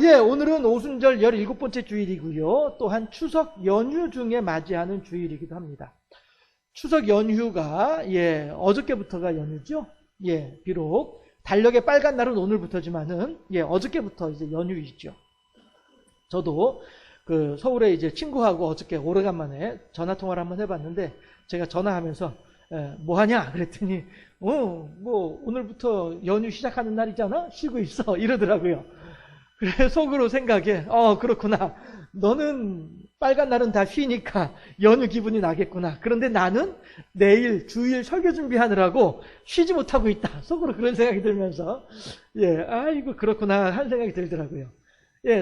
예, 오늘은 오순절 17번째 주일이고요. 또한 추석 연휴 중에 맞이하는 주일이기도 합니다. 추석 연휴가, 어저께부터가 연휴죠. 비록 달력의 빨간 날은 오늘부터지만은, 어저께부터 이제 연휴이죠. 저도 서울에 이제 친구하고 어저께 오래간만에 전화통화를 한번 해봤는데, 제가 전화하면서, 뭐 하냐? 그랬더니, 뭐, 오늘부터 연휴 시작하는 날이잖아? 쉬고 있어. 이러더라고요. 그래, 속으로 생각해. 그렇구나. 너는 빨간 날은 다 쉬니까 연휴 기분이 나겠구나. 그런데 나는 내일 주일 설교 준비하느라고 쉬지 못하고 있다. 속으로 그런 생각이 들면서, 아이고, 그렇구나. 하는 생각이 들더라고요.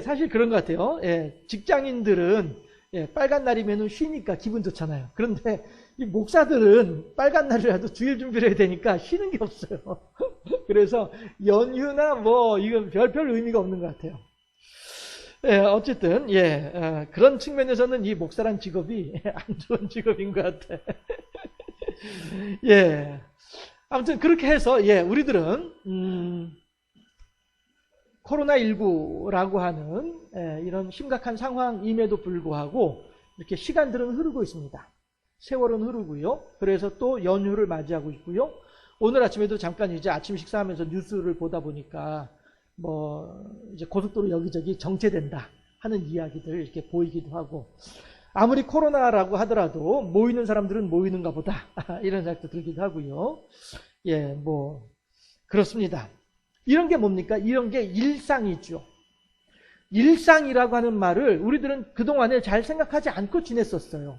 사실 그런 것 같아요. 직장인들은, 빨간 날이면 쉬니까 기분 좋잖아요. 그런데 이 목사들은 빨간 날이라도 주일 준비를 해야 되니까 쉬는 게 없어요. 그래서 연휴나 뭐 이건 별 의미가 없는 것 같아요. 어쨌든 그런 측면에서는 이 목사란 직업이 안 좋은 직업인 것 같아. 아무튼 그렇게 해서 우리들은 코로나19라고 하는 이런 심각한 상황임에도 불구하고 이렇게 시간들은 흐르고 있습니다. 세월은 흐르고요. 그래서 또 연휴를 맞이하고 있고요. 오늘 아침에도 잠깐 이제 아침 식사하면서 뉴스를 보다 보니까 뭐 이제 고속도로 여기저기 정체된다 하는 이야기들 이렇게 보이기도 하고, 아무리 코로나라고 하더라도 모이는 사람들은 모이는가 보다 이런 생각도 들기도 하고요. 뭐 그렇습니다. 이런 게 뭡니까? 이런 게 일상이죠. 일상이라고 하는 말을 우리들은 그동안에 잘 생각하지 않고 지냈었어요.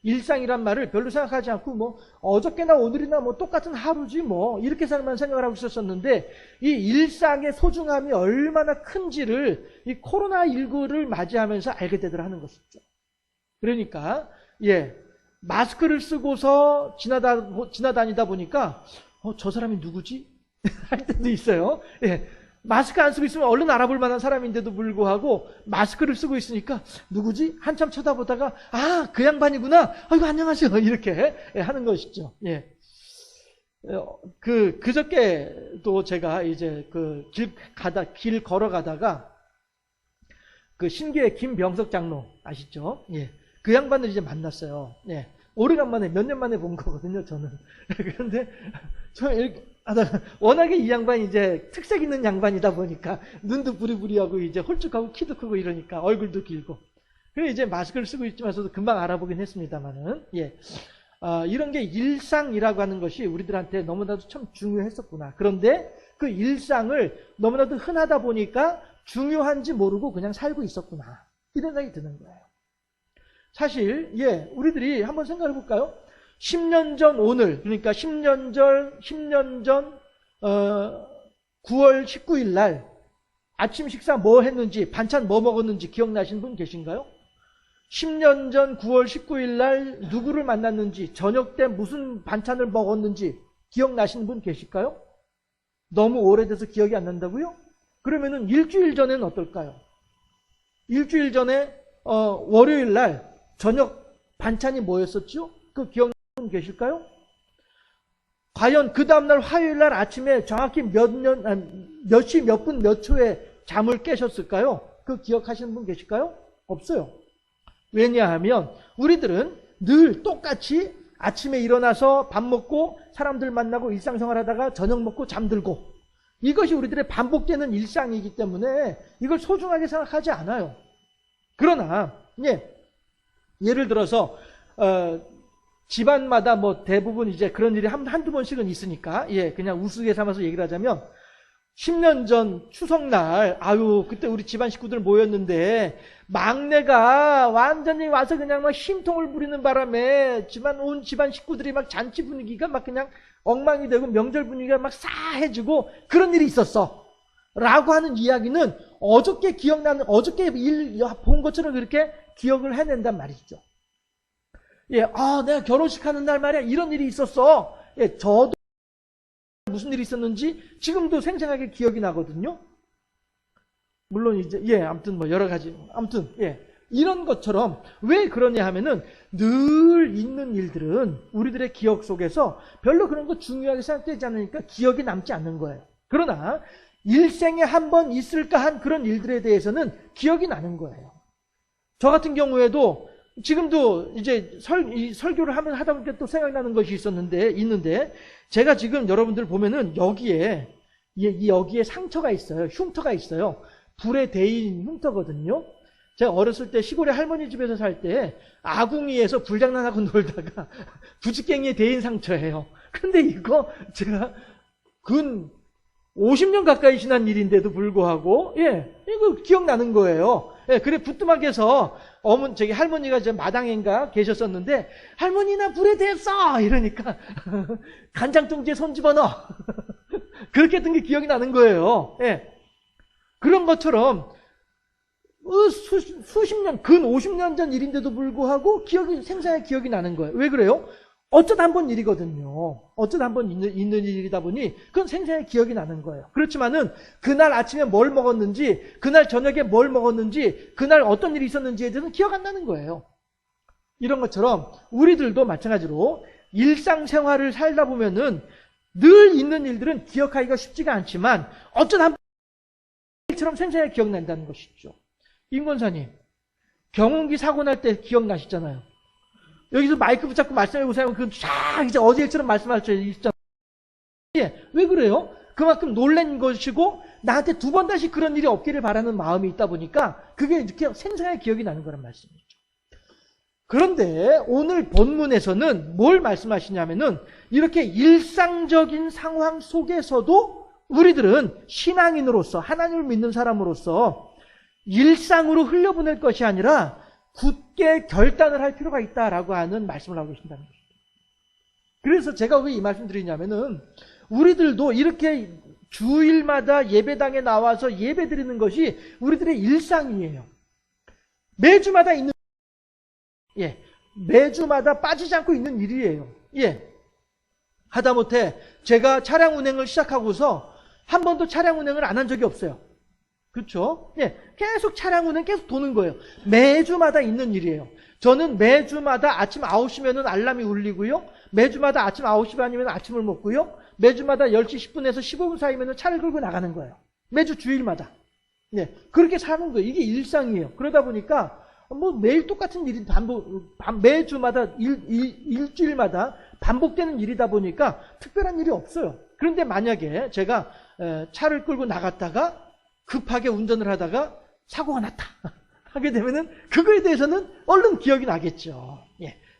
일상이란 말을 별로 생각하지 않고 뭐 어저께나 오늘이나 뭐 똑같은 하루지 뭐 이렇게만 생각을 하고 있었었는데, 이 일상의 소중함이 얼마나 큰지를 이 코로나19를 맞이하면서 알게 되더라 하는 것이죠. 그러니까 마스크를 쓰고서 지나다니다 보니까 저 사람이 누구지? 할 때도 있어요. 마스크 안 쓰고 있으면 얼른 알아볼 만한 사람인데도 불구하고 마스크를 쓰고 있으니까 누구지? 한참 쳐다보다가 그 양반이구나. 아이고 안녕하세요. 이렇게 하는 것이죠. 그저께도 제가 이제 길 걸어가다가 신교회 김병석 장로 아시죠? 그 양반을 이제 만났어요. 오래간만에 몇 년 만에 본 거거든요, 저는. 그런데 워낙에 이 양반이 이제 특색 있는 양반이다 보니까 눈도 부리부리하고 이제 홀쭉하고 키도 크고 이러니까 얼굴도 길고. 그래 이제 마스크를 쓰고 있지만서도 금방 알아보긴 했습니다만은, 이런 게 일상이라고 하는 것이 우리들한테 너무나도 참 중요했었구나. 그런데 그 일상을 너무나도 흔하다 보니까 중요한지 모르고 그냥 살고 있었구나. 이런 생각이 드는 거예요. 사실, 우리들이 한번 생각해 볼까요? 10년 전 오늘, 그러니까 10년 전 9월 19일 날 아침 식사 뭐 했는지, 반찬 뭐 먹었는지 기억나시는 분 계신가요? 10년 전 9월 19일 날 누구를 만났는지, 저녁 때 무슨 반찬을 먹었는지 기억나시는 분 계실까요? 너무 오래돼서 기억이 안 난다고요? 그러면은 일주일 전에는 어떨까요? 일주일 전에 월요일 날 저녁 반찬이 뭐였었죠? 그 기억나는 분 계실까요? 과연 그 다음날 화요일 날 아침에 정확히 몇 시 몇 분 몇 초에 잠을 깨셨을까요? 그 기억하시는 분 계실까요? 없어요. 왜냐하면 우리들은 늘 똑같이 아침에 일어나서 밥 먹고 사람들 만나고 일상생활 하다가 저녁 먹고 잠들고, 이것이 우리들의 반복되는 일상이기 때문에 이걸 소중하게 생각하지 않아요. 그러나 예를 들어서 집안마다 뭐 대부분 이제 그런 일이 한두 번씩은 있으니까 그냥 우스개 삼아서 얘기를 하자면, 10년 전 추석날 그때 우리 집안 식구들 모였는데 막내가 완전히 와서 그냥 막 힘통을 부리는 바람에 온 집안 식구들이 막 잔치 분위기가 막 그냥 엉망이 되고 명절 분위기가 막 싸해지고 그런 일이 있었어 라고 하는 이야기는 어저께 일 본 것처럼 그렇게 기억을 해낸단 말이죠. 내가 결혼식 하는 날 말이야 이런 일이 있었어. 저도 무슨 일이 있었는지 지금도 생생하게 기억이 나거든요. 물론 이제 아무튼 뭐 여러 가지 아무튼 이런 것처럼 왜 그러냐 하면은 늘 있는 일들은 우리들의 기억 속에서 별로 그런 거 중요하게 생각되지 않으니까 기억이 남지 않는 거예요. 그러나 일생에 한 번 있을까 한 그런 일들에 대해서는 기억이 나는 거예요. 저 같은 경우에도 지금도 이제 설교를 하다 보니까 또 생각나는 것이 있는데, 제가 지금 여러분들 보면은 여기에 상처가 있어요. 흉터가 있어요. 불에 데인 흉터거든요. 제가 어렸을 때 시골에 할머니 집에서 살 때 아궁이에서 불장난하고 놀다가 부지깽이에 데인 상처예요. 근데 이거 제가 근 50년 가까이 지난 일인데도 불구하고, 이거 기억나는 거예요. 그래, 부뚜막에서 저기 할머니가 이제 마당인가 계셨었는데, 할머니 나 불에 댔어! 이러니까, 간장통지에 손 집어넣어! 그렇게 했던 게 기억이 나는 거예요. 그런 것처럼, 수십 년, 근 50년 전 일인데도 불구하고 생생하게 기억이 나는 거예요. 왜 그래요? 어쩌다 한 번 일이거든요. 어쩌다 한 번 있는 일이다 보니 그건 생생하게 기억이 나는 거예요. 그렇지만은 그날 아침에 뭘 먹었는지, 그날 저녁에 뭘 먹었는지, 그날 어떤 일이 있었는지에 대해서는 기억 안 나는 거예요. 이런 것처럼 우리들도 마찬가지로 일상생활을 살다 보면은 늘 있는 일들은 기억하기가 쉽지가 않지만 어쩌다 한 번 일처럼 생생하게 기억난다는 것이죠. 임 권사님, 경운기 사고 날 때 기억나시잖아요. 여기서 마이크 붙잡고 말씀해보세요. 이제 어제 일처럼 말씀할 수 있잖아요. 왜 그래요? 그만큼 놀란 것이고, 나한테 두 번 다시 그런 일이 없기를 바라는 마음이 있다 보니까, 그게 이렇게 생생하게 기억이 나는 거란 말씀이죠. 그런데 오늘 본문에서는 뭘 말씀하시냐면은, 이렇게 일상적인 상황 속에서도 우리들은 신앙인으로서, 하나님을 믿는 사람으로서 일상으로 흘려보낼 것이 아니라 굳게 결단을 할 필요가 있다라고 하는 말씀을 하고 계신다는 것입니다. 그래서 제가 왜 이 말씀 드리냐면은 우리들도 이렇게 주일마다 예배당에 나와서 예배 드리는 것이 우리들의 일상이에요. 매주마다 매주마다 빠지지 않고 있는 일이에요. 하다못해 제가 차량 운행을 시작하고서 한 번도 차량 운행을 안 한 적이 없어요. 그렇죠? 계속 차량 운행 계속 도는 거예요. 매주마다 있는 일이에요. 저는 매주마다 아침 9시면은 알람이 울리고요. 매주마다 아침 9시 반이면 아침을 먹고요. 매주마다 10시 10분에서 15분 사이면은 차를 끌고 나가는 거예요. 매주 주일마다. 그렇게 사는 거예요. 이게 일상이에요. 그러다 보니까 매일 똑같은 일이 매주마다 일주일마다 반복되는 일이다 보니까 특별한 일이 없어요. 그런데 만약에 제가 차를 끌고 나갔다가 급하게 운전을 하다가 사고가 났다 하게 되면은 그거에 대해서는 얼른 기억이 나겠죠.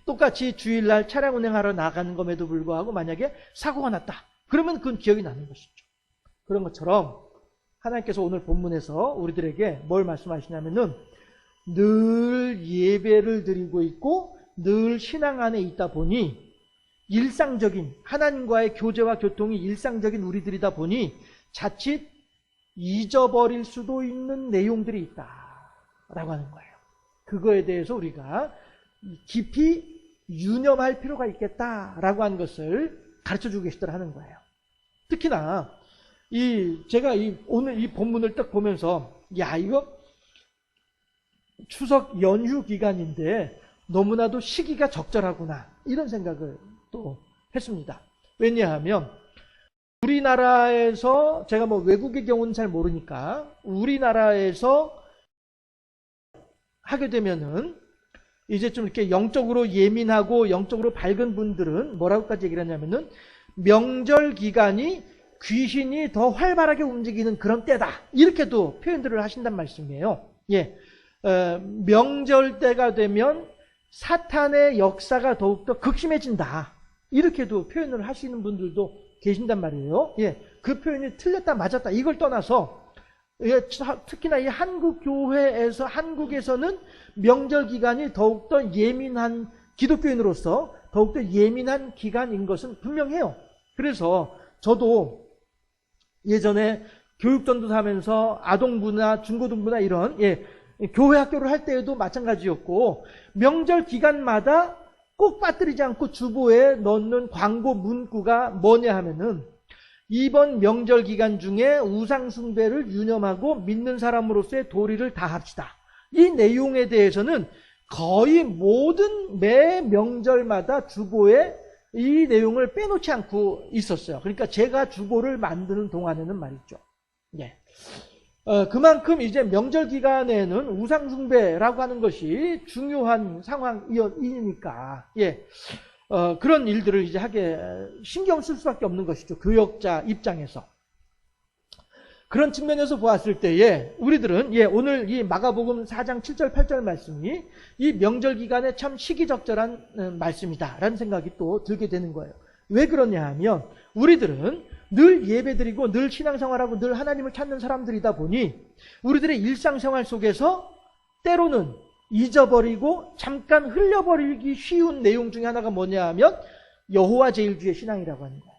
똑같이 주일날 차량 운행하러 나가는 것에도 불구하고 만약에 사고가 났다. 그러면 그건 기억이 나는 것이죠. 그런 것처럼 하나님께서 오늘 본문에서 우리들에게 뭘 말씀하시냐면은 늘 예배를 드리고 있고 늘 신앙 안에 있다 보니 일상적인 하나님과의 교제와 교통이 일상적인 우리들이다 보니 자칫 잊어버릴 수도 있는 내용들이 있다라고 하는 거예요. 그거에 대해서 우리가 깊이 유념할 필요가 있겠다라고 하는 것을 가르쳐주고 계시더라 하는 거예요. 특히나 제가 오늘 이 본문을 딱 보면서 이거 추석 연휴 기간인데 너무나도 시기가 적절하구나 이런 생각을 또 했습니다. 왜냐하면 우리나라에서 제가 외국의 경우는 잘 모르니까 우리나라에서 하게 되면은 이제 좀 이렇게 영적으로 예민하고 영적으로 밝은 분들은 뭐라고까지 얘기를 하냐면은 명절 기간이 귀신이 더 활발하게 움직이는 그런 때다 이렇게도 표현들을 하신단 말씀이에요. 명절 때가 되면 사탄의 역사가 더욱더 극심해진다 이렇게도 표현을 하시는 분들도 계신단 말이에요. 그 표현이 틀렸다 맞았다 이걸 떠나서 특히나 이 한국에서는 명절 기간이 더욱더 예민한 기독교인으로서 더욱더 예민한 기간인 것은 분명해요. 그래서 저도 예전에 교육전도 하면서 아동부나 중고등부나 이런 교회 학교를 할 때에도 마찬가지였고 명절 기간마다 꼭 빠뜨리지 않고 주보에 넣는 광고 문구가 뭐냐 하면은 이번 명절 기간 중에 우상 숭배를 유념하고 믿는 사람으로서의 도리를 다합시다. 이 내용에 대해서는 거의 매 명절마다 주보에 이 내용을 빼놓지 않고 있었어요. 그러니까 제가 주보를 만드는 동안에는 말이죠. 예. 그만큼 이제 명절 기간에는 우상숭배라고 하는 것이 중요한 상황이니까, 예. 그런 일들을 이제 하게 신경 쓸 수밖에 없는 것이죠. 교역자 입장에서. 그런 측면에서 보았을 때에 우리들은 오늘 이 마가복음 4장 7절 8절 말씀이 이 명절 기간에 참 시기적절한 말씀이다라는 생각이 또 들게 되는 거예요. 왜 그러냐 하면 우리들은 늘 예배드리고 늘 신앙생활하고 늘 하나님을 찾는 사람들이다 보니 우리들의 일상생활 속에서 때로는 잊어버리고 잠깐 흘려버리기 쉬운 내용 중에 하나가 뭐냐 하면 여호와 제일주의 신앙이라고 하는 거예요.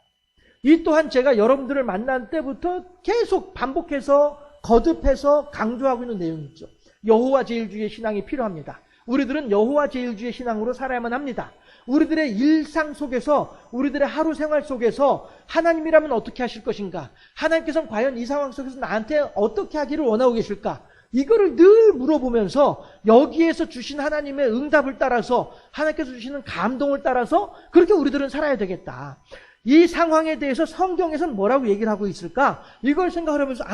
이 또한 제가 여러분들을 만난 때부터 계속 반복해서 거듭해서 강조하고 있는 내용이죠. 여호와 제일주의 신앙이 필요합니다. 우리들은 여호와 제일주의 신앙으로 살아야만 합니다. 우리들의 일상 속에서 우리들의 하루 생활 속에서 하나님이라면 어떻게 하실 것인가? 하나님께서는 과연 이 상황 속에서 나한테 어떻게 하기를 원하고 계실까? 이거를 늘 물어보면서 여기에서 주신 하나님의 응답을 따라서 하나님께서 주시는 감동을 따라서 그렇게 우리들은 살아야 되겠다. 이 상황에 대해서 성경에서는 뭐라고 얘기를 하고 있을까? 이걸 생각을 하면서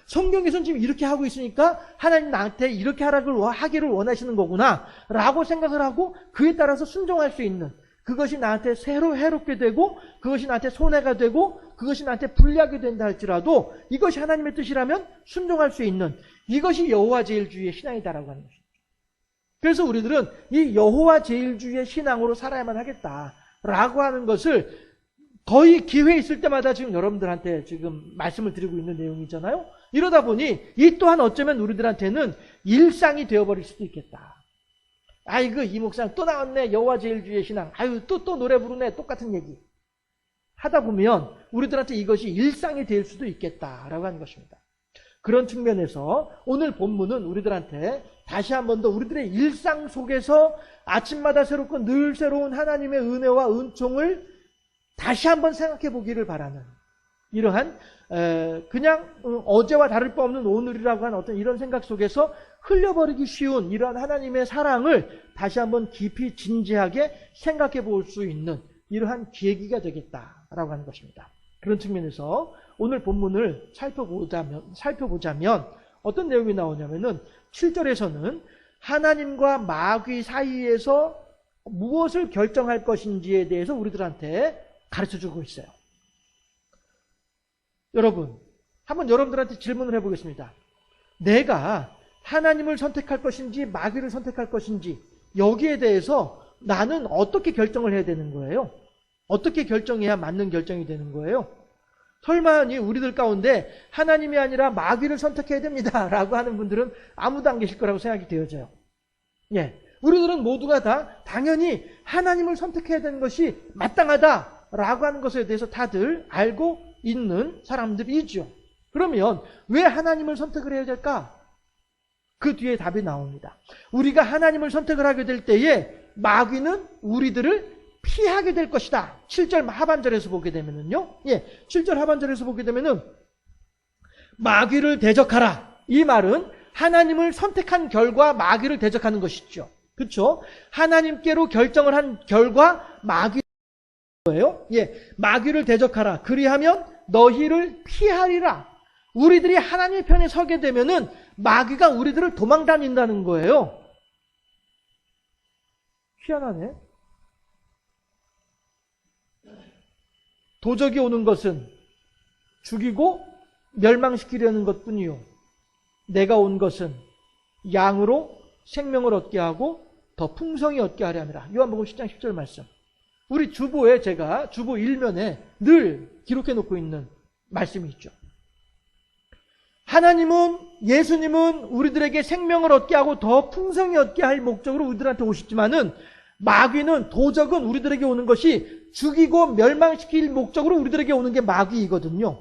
성경에서는 지금 이렇게 하고 있으니까 하나님 나한테 이렇게 하기를 원하시는 거구나 라고 생각을 하고 그에 따라서 순종할 수 있는, 그것이 나한테 새로 해롭게 되고 그것이 나한테 손해가 되고 그것이 나한테 불리하게 된다 할지라도 이것이 하나님의 뜻이라면 순종할 수 있는, 이것이 여호와 제일주의의 신앙이다라고 하는 것이죠. 그래서 우리들은 이 여호와 제일주의의 신앙으로 살아야만 하겠다라고 하는 것을 거의 기회 있을 때마다 지금 여러분들한테 지금 말씀을 드리고 있는 내용이잖아요. 이러다 보니 이 또한 어쩌면 우리들한테는 일상이 되어버릴 수도 있겠다. 아이고 이 목사님 또 나왔네, 여호와 제일주의 신앙. 아유 또 노래 부르네, 똑같은 얘기. 하다 보면 우리들한테 이것이 일상이 될 수도 있겠다라고 하는 것입니다. 그런 측면에서 오늘 본문은 우리들한테 다시 한 번 더 우리들의 일상 속에서 아침마다 새롭고 늘 새로운 하나님의 은혜와 은총을 다시 한번 생각해 보기를 바라는 이러한 그냥 어제와 다를 바 없는 오늘이라고 하는 어떤 이런 생각 속에서 흘려버리기 쉬운 이러한 하나님의 사랑을 다시 한번 깊이 진지하게 생각해 볼 수 있는 이러한 계기가 되겠다라고 하는 것입니다. 그런 측면에서 오늘 본문을 살펴보자면 어떤 내용이 나오냐면은 7절에서는 하나님과 마귀 사이에서 무엇을 결정할 것인지에 대해서 우리들한테 가르쳐주고 있어요. 여러분, 한번 여러분들한테 질문을 해보겠습니다. 내가 하나님을 선택할 것인지 마귀를 선택할 것인지 여기에 대해서 나는 어떻게 결정을 해야 되는 거예요? 어떻게 결정해야 맞는 결정이 되는 거예요? 설마 우리들 가운데 하나님이 아니라 마귀를 선택해야 됩니다 라고 하는 분들은 아무도 안 계실 거라고 생각이 되어져요. 우리들은 모두가 다 당연히 하나님을 선택해야 되는 것이 마땅하다 라고 하는 것에 대해서 다들 알고 있는 사람들이죠. 그러면 왜 하나님을 선택을 해야 될까? 그 뒤에 답이 나옵니다. 우리가 하나님을 선택을 하게 될 때에 마귀는 우리들을 피하게 될 것이다. 7절 하반절에서 보게 되면은요. 7절 하반절에서 보게 되면은 마귀를 대적하라. 이 말은 하나님을 선택한 결과 마귀를 대적하는 것이죠. 그렇죠? 하나님께로 결정을 한 결과 마귀 거예요. 마귀를 대적하라. 그리하면 너희를 피하리라. 우리들이 하나님의 편에 서게 되면은 마귀가 우리들을 도망다닌다는 거예요. 희한하네. 도적이 오는 것은 죽이고 멸망시키려는 것뿐이요. 내가 온 것은 양으로 생명을 얻게 하고 더 풍성히 얻게 하려 함이라. 요한복음 10장 10절 말씀. 우리 주보에 제가 주보 1면에 늘 기록해 놓고 있는 말씀이 있죠. 하나님은, 예수님은 우리들에게 생명을 얻게 하고 더 풍성히 얻게 할 목적으로 우리들한테 오시지만은 마귀는, 도적은 우리들에게 오는 것이 죽이고 멸망시킬 목적으로 우리들에게 오는 게 마귀이거든요.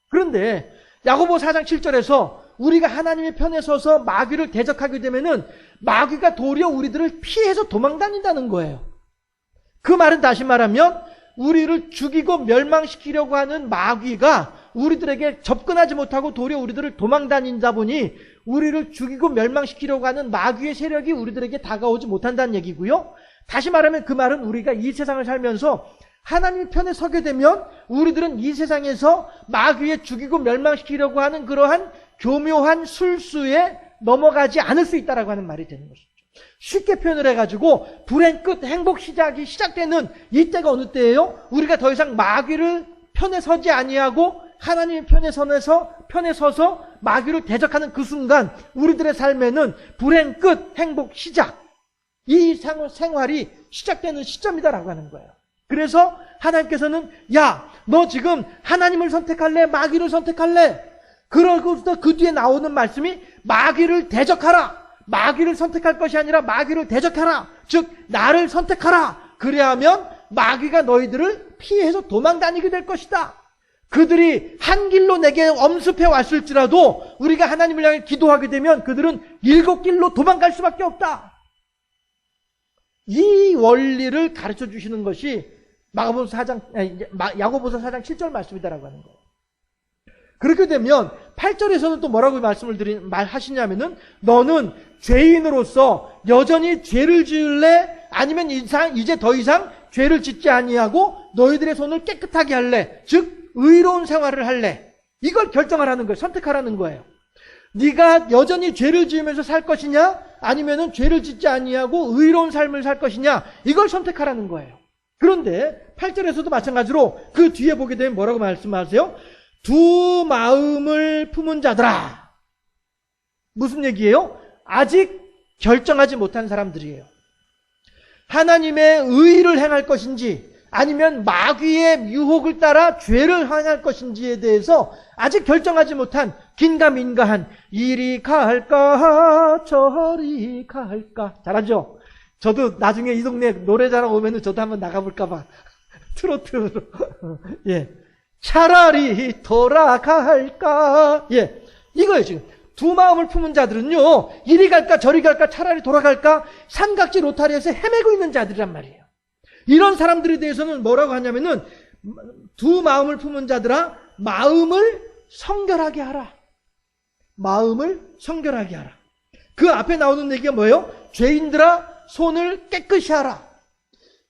그런데 야고보 4장 7절에서 우리가 하나님의 편에 서서 마귀를 대적하게 되면은 마귀가 도리어 우리들을 피해서 도망다닌다는 거예요. 그 말은 다시 말하면 우리를 죽이고 멸망시키려고 하는 마귀가 우리들에게 접근하지 못하고 도리어 우리들을 도망다닌다 보니 우리를 죽이고 멸망시키려고 하는 마귀의 세력이 우리들에게 다가오지 못한다는 얘기고요. 다시 말하면 그 말은 우리가 이 세상을 살면서 하나님 편에 서게 되면 우리들은 이 세상에서 마귀에 죽이고 멸망시키려고 하는 그러한 교묘한 술수에 넘어가지 않을 수 있다라고 하는 말이 되는 것이죠. 쉽게 표현을 해가지고 불행 끝 행복 시작이 시작되는 이때가 어느 때예요? 우리가 더 이상 마귀를 편에 서지 아니하고 하나님의 편에 서서 마귀를 대적하는 그 순간 우리들의 삶에는 불행 끝 행복 시작, 이 생활이 시작되는 시점이다라고 하는 거예요. 그래서 하나님께서는 야, 너 지금 하나님을 선택할래? 마귀를 선택할래? 그러고서 그 뒤에 나오는 말씀이 마귀를 대적하라. 마귀를 선택할 것이 아니라 마귀를 대적하라. 즉 나를 선택하라. 그래야하면 마귀가 너희들을 피해서 도망다니게 될 것이다. 그들이 한 길로 내게 엄습해 왔을지라도 우리가 하나님을 향해 기도하게 되면 그들은 7길로 도망갈 수밖에 없다. 이 원리를 가르쳐 주시는 것이 야고보서 4장 7절 말씀이다라고 하는 거예요. 그렇게 되면 8절에서는 또 뭐라고 말하시냐면은 너는 죄인으로서 여전히 죄를 지을래? 아니면 이제 더 이상 죄를 짓지 아니하고 너희들의 손을 깨끗하게 할래? 즉 의로운 생활을 할래? 이걸 결정하라는 거예요. 선택하라는 거예요. 네가 여전히 죄를 지으면서 살 것이냐? 아니면은 죄를 짓지 아니하고 의로운 삶을 살 것이냐? 이걸 선택하라는 거예요. 그런데 8절에서도 마찬가지로 그 뒤에 보게 되면 뭐라고 말씀하세요? 두 마음을 품은 자들아. 무슨 얘기예요? 아직 결정하지 못한 사람들이에요. 하나님의 의를 행할 것인지 아니면 마귀의 유혹을 따라 죄를 행할 것인지에 대해서 아직 결정하지 못한 긴가민가한 이리 갈까 저리 갈까. 잘하죠? 저도 나중에 이 동네 노래자랑 오면은 저도 한번 나가볼까봐 트로트로 예, 차라리 돌아갈까. 예, 이거예요. 지금 두 마음을 품은 자들은요, 이리 갈까 저리 갈까 차라리 돌아갈까 삼각지 로타리에서 헤매고 있는 자들이란 말이에요. 이런 사람들에 대해서는 뭐라고 하냐면은 두 마음을 품은 자들아 마음을 성결하게 하라. 마음을 성결하게 하라. 그 앞에 나오는 얘기가 뭐예요? 죄인들아 손을 깨끗이 하라.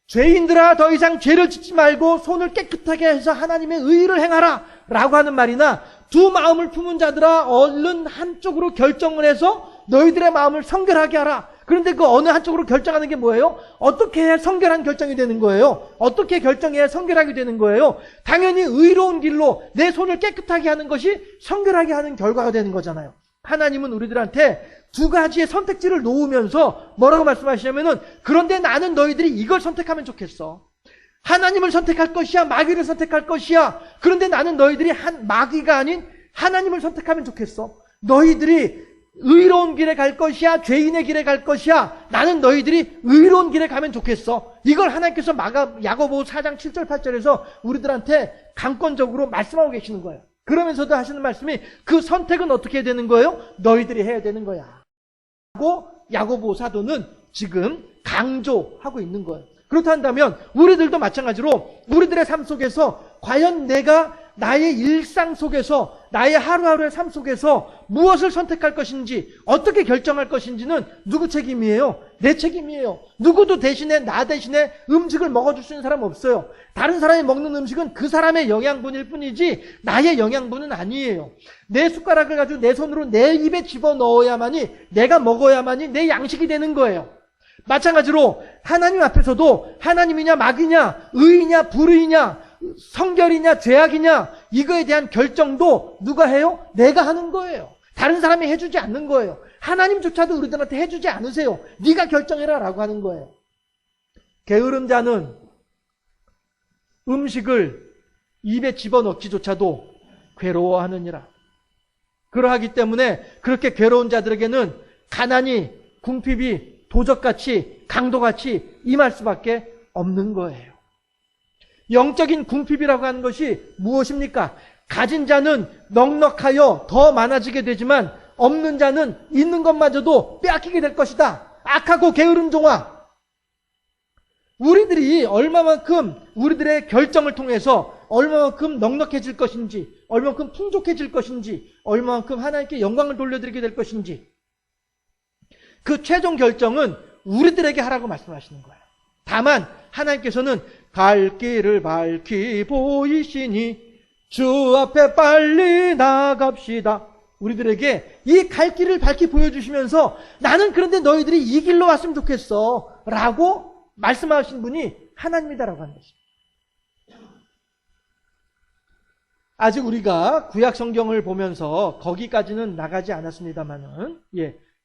죄인들아 더 이상 죄를 짓지 말고 손을 깨끗하게 해서 하나님의 의를 행하라 라고 하는 말이나 두 마음을 품은 자들아 얼른 한쪽으로 결정을 해서 너희들의 마음을 성결하게 하라. 그런데 그 어느 한쪽으로 결정하는 게 뭐예요? 어떻게 해야 성결한 결정이 되는 거예요? 어떻게 결정해야 성결하게 되는 거예요? 당연히 의로운 길로 내 손을 깨끗하게 하는 것이 성결하게 하는 결과가 되는 거잖아요. 하나님은 우리들한테 두 가지의 선택지를 놓으면서 뭐라고 말씀하시냐면은 그런데 나는 너희들이 이걸 선택하면 좋겠어. 하나님을 선택할 것이야 마귀를 선택할 것이야. 그런데 나는 너희들이 마귀가 아닌 하나님을 선택하면 좋겠어. 너희들이 의로운 길에 갈 것이야 죄인의 길에 갈 것이야. 나는 너희들이 의로운 길에 가면 좋겠어. 이걸 하나님께서 야고보 4장 7절 8절에서 우리들한테 강권적으로 말씀하고 계시는 거예요. 그러면서도 하시는 말씀이 그 선택은 어떻게 되는 거예요? 너희들이 해야 되는 거야 하고 야고보 사도는 지금 강조하고 있는 거예요. 그렇다 한다면 우리들도 마찬가지로 우리들의 삶 속에서 과연 내가 나의 일상 속에서 나의 하루하루의 삶 속에서 무엇을 선택할 것인지 어떻게 결정할 것인지는 누구 책임이에요? 내 책임이에요. 누구도 나 대신에 음식을 먹어줄 수 있는 사람 없어요. 다른 사람이 먹는 음식은 그 사람의 영양분일 뿐이지 나의 영양분은 아니에요. 내 숟가락을 가지고 내 손으로 내 입에 집어넣어야만이 내가 먹어야만이 내 양식이 되는 거예요. 마찬가지로 하나님 앞에서도 하나님이냐 마귀냐 의이냐 불의냐 성결이냐 죄악이냐 이거에 대한 결정도 누가 해요? 내가 하는 거예요. 다른 사람이 해주지 않는 거예요. 하나님조차도 우리들한테 해주지 않으세요. 네가 결정해라 라고 하는 거예요. 게으른 자는 음식을 입에 집어넣기조차도 괴로워하느니라. 그러하기 때문에 그렇게 괴로운 자들에게는 가난이 궁핍이 도적같이 강도같이 임할 수밖에 없는 거예요. 영적인 궁핍이라고 하는 것이 무엇입니까? 가진 자는 넉넉하여 더 많아지게 되지만 없는 자는 있는 것마저도 빼앗기게 될 것이다. 악하고 게으른 종아. 우리들이 얼마만큼 우리들의 결정을 통해서 얼마만큼 넉넉해질 것인지, 얼마만큼 풍족해질 것인지, 얼마만큼 하나님께 영광을 돌려드리게 될 것인지 그 최종 결정은 우리들에게 하라고 말씀하시는 거예요. 다만 하나님께서는 갈 길을 밝히 보이시니 주 앞에 빨리 나갑시다. 우리들에게 이 갈 길을 밝히 보여주시면서 나는 그런데 너희들이 이 길로 왔으면 좋겠어 라고 말씀하신 분이 하나님이다라고 하는 것입니다. 아직 우리가 구약 성경을 보면서 거기까지는 나가지 않았습니다만은,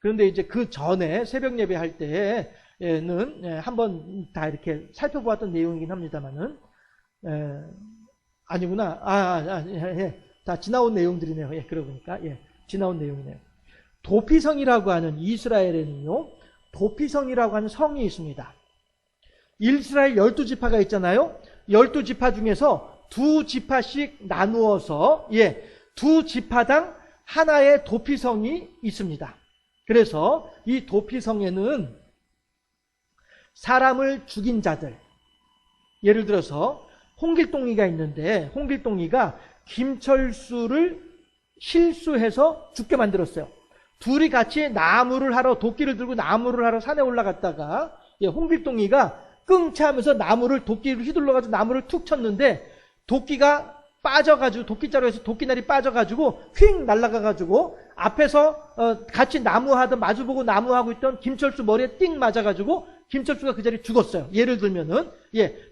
그런데 이제 그 전에 새벽 예배 할 때에는 한번 다 이렇게 살펴보았던 내용이긴 합니다만은, 아니구나. 다 지나온 내용들이네요. 그러고 보니까. 지나온 내용이네요. 도피성이라고 하는 이스라엘에는요, 도피성이라고 하는 성이 있습니다. 이스라엘 12지파가 있잖아요. 12지파 중에서 2지파씩 나누어서, 2지파당 하나의 도피성이 있습니다. 그래서 이 도피성에는 사람을 죽인 자들, 예를 들어서 홍길동이가 있는데 홍길동이가 김철수를 실수해서 죽게 만들었어요. 둘이 같이 나무를 하러, 도끼를 들고 나무를 하러 산에 올라갔다가 홍길동이가 끙차하면서 나무를, 도끼를 휘둘러가지고 나무를 툭 쳤는데 도끼가 빠져가지고, 도끼자루에서 도끼날이 빠져가지고 휙 날아가가지고 앞에서 같이 나무하던, 마주보고 나무하고 있던 김철수 머리에 띵 맞아가지고 김철수가 그 자리에 죽었어요. 예를 들면은,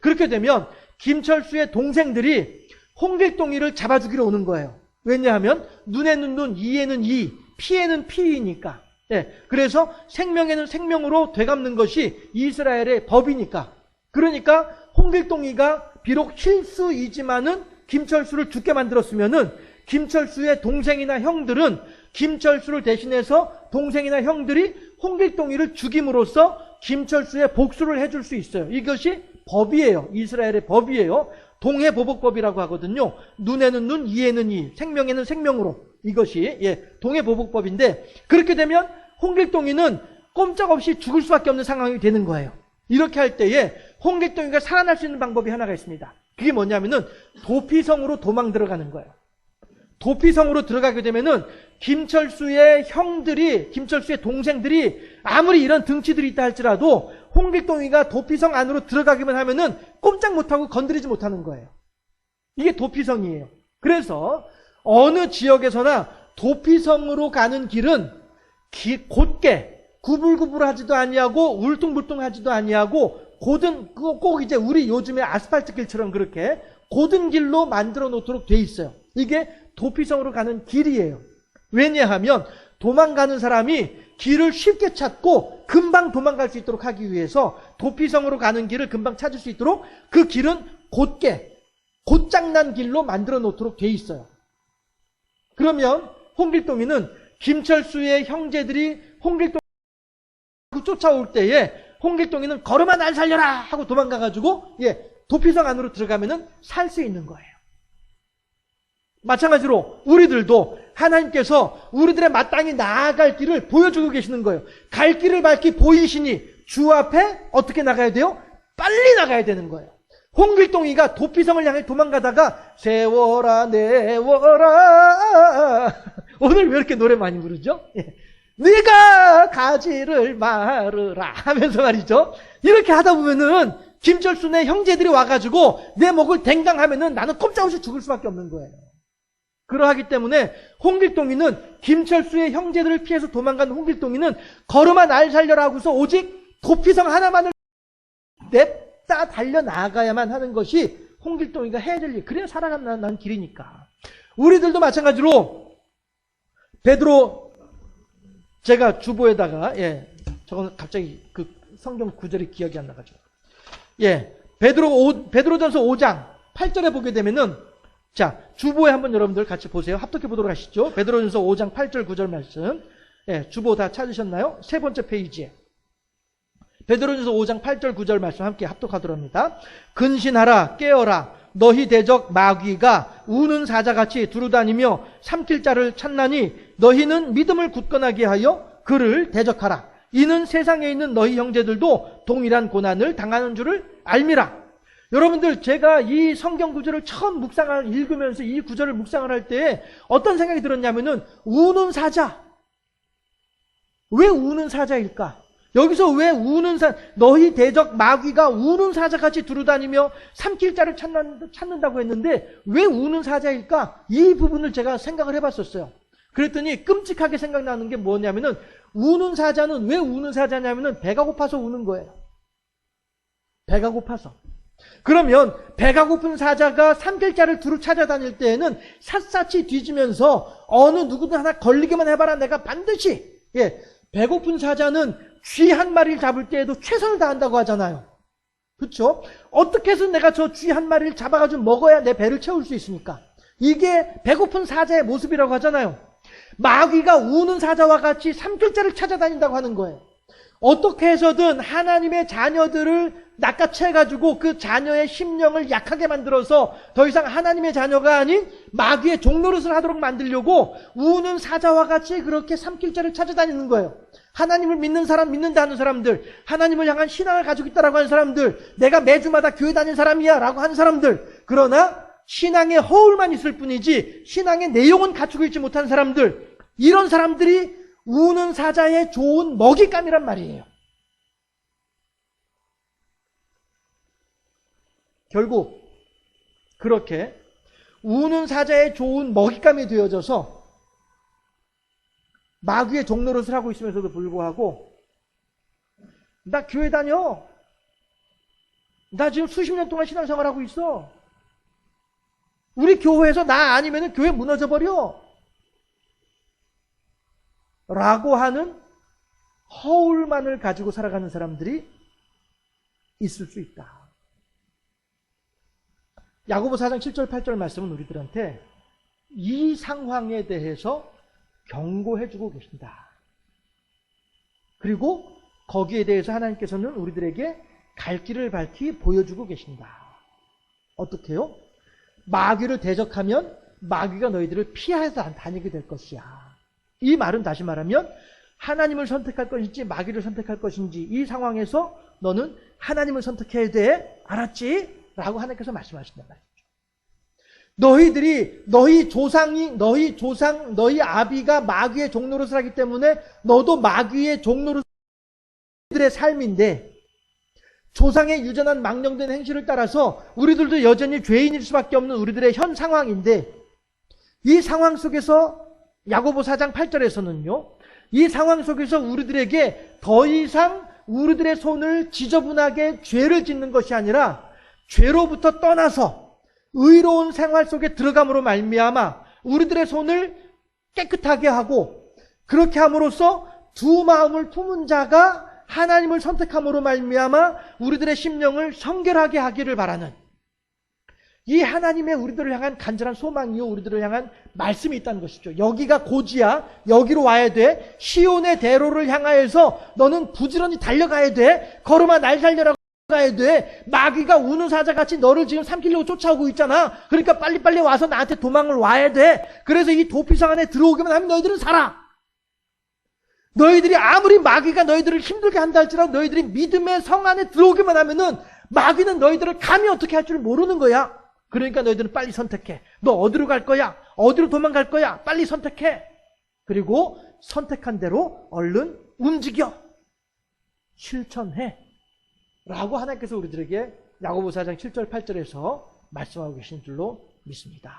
그렇게 되면 김철수의 동생들이 홍길동이를 잡아 죽이러 오는 거예요. 왜냐하면 눈에는 눈, 이에는 이, 피에는 피이니까. 그래서 생명에는 생명으로 되갚는 것이 이스라엘의 법이니까. 그러니까 홍길동이가 비록 실수이지만은 김철수를 죽게 만들었으면은 김철수의 동생이나 형들은 김철수를 대신해서 동생이나 형들이 홍길동이를 죽임으로써 김철수의 복수를 해줄 수 있어요. 이것이 법이에요. 이스라엘의 법이에요. 동해보복법이라고 하거든요. 눈에는 눈, 이에는 이, 생명에는 생명으로. 이것이 동해보복법인데, 그렇게 되면 홍길동이는 꼼짝없이 죽을 수밖에 없는 상황이 되는 거예요. 이렇게 할 때에 홍길동이가 살아날 수 있는 방법이 하나가 있습니다. 그게 뭐냐면은 도피성으로 도망 들어가는 거예요. 도피성으로 들어가게 되면은 김철수의 형들이, 김철수의 동생들이 아무리 이런 등치들이 있다 할지라도 홍길동이가 도피성 안으로 들어가기만 하면은 꼼짝 못하고 건드리지 못하는 거예요. 이게 도피성이에요. 그래서 어느 지역에서나 도피성으로 가는 길은 곧게 구불구불하지도 아니하고 울퉁불퉁하지도 아니하고 꼭 이제 우리 요즘에 아스팔트 길처럼 그렇게 고든 길로 만들어 놓도록 돼 있어요. 이게 도피성으로 가는 길이에요. 왜냐하면 도망가는 사람이 길을 쉽게 찾고 금방 도망갈 수 있도록 하기 위해서 도피성으로 가는 길을 금방 찾을 수 있도록 그 길은 곧게 곧장난 길로 만들어 놓도록 돼 있어요. 그러면 홍길동이는 김철수의 형제들이 홍길동 쫓아올 때에 홍길동이는 걸음아 날 살려라 하고 도망가가지고 도피성 안으로 들어가면은 살 수 있는 거예요. 마찬가지로 우리들도 하나님께서 우리들의 마땅히 나아갈 길을 보여주고 계시는 거예요. 갈 길을 밝히 보이시니 주 앞에 어떻게 나가야 돼요? 빨리 나가야 되는 거예요. 홍길동이가 도피성을 향해 도망가다가 세워라 내워라 오늘 왜 이렇게 노래 많이 부르죠? 네가 가지를 마르라 하면서 말이죠. 이렇게 하다 보면은 김철수네 형제들이 와가지고 내 목을 댕강하면은 나는 꼼짝없이 죽을 수밖에 없는 거예요. 그러하기 때문에 홍길동이는 김철수의 형제들을 피해서 도망간 홍길동이는 걸음아 날 살려라 하고서 오직 도피성 하나만을 냅다 달려나가야만 하는 것이 홍길동이가 해야 될 일. 그래야 살아가는 길이니까. 우리들도 마찬가지로 베드로, 제가 주보에다가 저거는 갑자기 그 성경 구절이 기억이 안 나가지고 베드로전서 5장 8절에 보게 되면은, 자, 주보에 한번 여러분들 같이 보세요. 합독해 보도록 하시죠. 베드로전서 5장 8절 9절 말씀. 주보 다 찾으셨나요? 세 번째 페이지에. 베드로전서 5장 8절 9절 말씀 함께 합독하도록 합니다. 근신하라, 깨어라. 너희 대적 마귀가 우는 사자같이 두루다니며 삼킬 자를 찾나니 너희는 믿음을 굳건하게 하여 그를 대적하라. 이는 세상에 있는 너희 형제들도 동일한 고난을 당하는 줄을 알미라. 여러분들, 제가 이 성경 구절을 처음 읽으면서 이 구절을 묵상을 할 때 어떤 생각이 들었냐면은, 우는 사자. 왜 우는 사자일까? 여기서 왜 우는 너희 대적 마귀가 우는 사자같이 두루다니며 삼킬 자를 찾는다고 했는데 왜 우는 사자일까? 이 부분을 제가 생각을 해봤었어요. 그랬더니 끔찍하게 생각나는 게 뭐냐면은 우는 사자는 왜 우는 사자냐면은 배가 고파서 우는 거예요. 배가 고파서. 그러면 배가 고픈 사자가 삼킬 자를 두루 찾아다닐 때에는 샅샅이 뒤지면서 어느 누구든 하나 걸리기만 해봐라 내가 반드시 배고픈 사자는 쥐 한 마리를 잡을 때에도 최선을 다한다고 하잖아요. 그렇죠? 어떻게 해서 내가 저 쥐 한 마리를 잡아가지고 먹어야 내 배를 채울 수 있습니까? 이게 배고픈 사자의 모습이라고 하잖아요. 마귀가 우는 사자와 같이 삼킬 자를 찾아다닌다고 하는 거예요. 어떻게 해서든 하나님의 자녀들을 낚아채가지고 그 자녀의 심령을 약하게 만들어서 더 이상 하나님의 자녀가 아닌 마귀의 종노릇을 하도록 만들려고 우는 사자와 같이 그렇게 삼킬 자를 찾아다니는 거예요. 하나님을 믿는 사람, 믿는다는 사람들, 하나님을 향한 신앙을 가지고 있다라고 하는 사람들, 내가 매주마다 교회 다니는 사람이야 라고 하는 사람들, 그러나 신앙의 허울만 있을 뿐이지 신앙의 내용은 갖추고 있지 못한 사람들, 이런 사람들이 우는 사자의 좋은 먹잇감이란 말이에요. 결국 그렇게 우는 사자의 좋은 먹잇감이 되어져서 마귀의 종노릇을 하고 있으면서도 불구하고 나 교회 다녀. 나 지금 수십 년 동안 신앙생활하고 있어. 우리 교회에서 나 아니면 교회 무너져 버려. 라고 하는 허울만을 가지고 살아가는 사람들이 있을 수 있다. 야고보 4장 7절 8절 말씀은 우리들한테 이 상황에 대해서 경고해주고 계신다. 그리고 거기에 대해서 하나님께서는 우리들에게 갈 길을 밝히 보여주고 계신다. 어떻게요? 마귀를 대적하면 마귀가 너희들을 피해서 다니게 될 것이야. 이 말은 다시 말하면 하나님을 선택할 것인지 마귀를 선택할 것인지 이 상황에서 너는 하나님을 선택해야 돼. 알았지? 라고 하나님께서 말씀하신단 말이죠. 너희 조상이, 너희 아비가 마귀의 종노릇을 하기 때문에 너도 마귀의 종노릇들의 삶인데 조상의 유전한 망령된 행실을 따라서 우리들도 여전히 죄인일 수밖에 없는 우리들의 현 상황인데 이 상황 속에서 야고보 4장 8절에서는요. 이 상황 속에서 우리들에게 더 이상 우리들의 손을 지저분하게 죄를 짓는 것이 아니라 죄로부터 떠나서 의로운 생활 속에 들어감으로 말미암아 우리들의 손을 깨끗하게 하고 그렇게 함으로써 두 마음을 품은 자가 하나님을 선택함으로 말미암아 우리들의 심령을 성결하게 하기를 바라는 이 하나님의 우리들을 향한 간절한 소망이요 우리들을 향한 말씀이 있다는 것이죠. 여기가 고지야. 여기로 와야 돼. 시온의 대로를 향하여서 너는 부지런히 달려가야 돼. 걸음아 날 살려라고 가야 돼. 마귀가 우는 사자같이 너를 지금 삼키려고 쫓아오고 있잖아. 그러니까 빨리빨리 와서 나한테 도망을 와야 돼. 그래서 이 도피성 안에 들어오기만 하면 너희들은 살아. 너희들이 아무리 마귀가 너희들을 힘들게 한다 할지라도 너희들이 믿음의 성 안에 들어오기만 하면은 마귀는 너희들을 감히 어떻게 할 줄 모르는 거야. 그러니까 너희들은 빨리 선택해. 너 어디로 갈 거야? 어디로 도망갈 거야? 빨리 선택해. 그리고 선택한 대로 얼른 움직여. 실천해. 라고 하나님께서 우리들에게 야고보 4장 7절 8절에서 말씀하고 계신 줄로 믿습니다.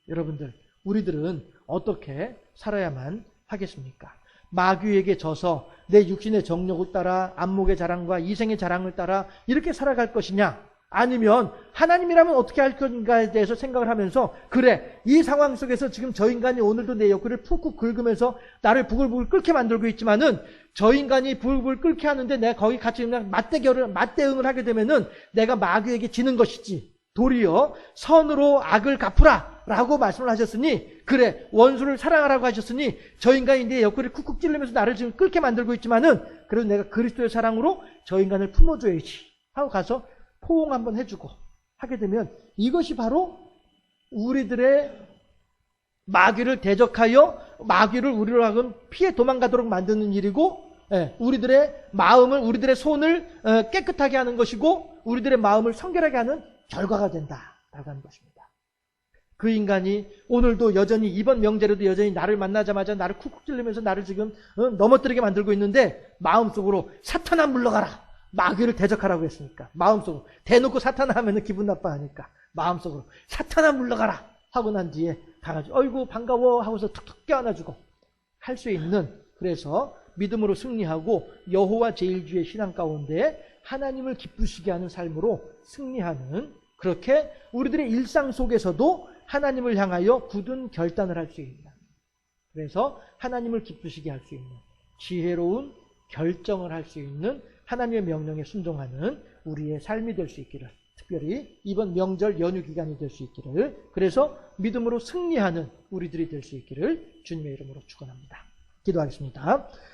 여러분들, 우리들은 어떻게 살아야만 하겠습니까? 마귀에게 져서 내 육신의 정욕을 따라 안목의 자랑과 이생의 자랑을 따라 이렇게 살아갈 것이냐? 아니면 하나님이라면 어떻게 할 건가에 대해서 생각을 하면서 그래, 이 상황 속에서 지금 저 인간이 오늘도 내 옆구리를 푹푹 긁으면서 나를 부글부글 끓게 만들고 있지만은 저 인간이 부글부글 끓게 하는데 내가 거기 같이 그냥 맞대응을 하게 되면은 내가 마귀에게 지는 것이지. 도리어 선으로 악을 갚으라 라고 말씀을 하셨으니 그래, 원수를 사랑하라고 하셨으니 저 인간이 내 옆구리를 쿡쿡 찔르면서 나를 지금 끓게 만들고 있지만은 그래도 내가 그리스도의 사랑으로 저 인간을 품어줘야지 하고 가서 포옹 한번 해주고 하게 되면 이것이 바로 우리들의 마귀를 대적하여 마귀를 우리로 하여금 피해 도망가도록 만드는 일이고 우리들의 마음을, 우리들의 손을 깨끗하게 하는 것이고 우리들의 마음을 성결하게 하는 결과가 된다라고 하는 것입니다. 그 인간이 오늘도 여전히 이번 명절에도 여전히 나를 만나자마자 나를 쿡쿡 찔르면서 나를 지금 넘어뜨리게 만들고 있는데 마음속으로 사탄아 물러가라. 마귀를 대적하라고 했으니까 마음속으로 대놓고 사탄아 하면 기분 나빠하니까 마음속으로 사탄아 물러가라 하고 난 뒤에 가가지고 어이구 반가워 하고서 툭툭 껴안아주고 할 수 있는, 그래서 믿음으로 승리하고 여호와 제일주의 신앙 가운데 하나님을 기쁘시게 하는 삶으로 승리하는, 그렇게 우리들의 일상 속에서도 하나님을 향하여 굳은 결단을 할 수 있는, 그래서 하나님을 기쁘시게 할 수 있는 지혜로운 결정을 할 수 있는 하나님의 명령에 순종하는 우리의 삶이 될 수 있기를, 특별히 이번 명절 연휴 기간이 될 수 있기를, 그래서 믿음으로 승리하는 우리들이 될 수 있기를 주님의 이름으로 축원합니다. 기도하겠습니다.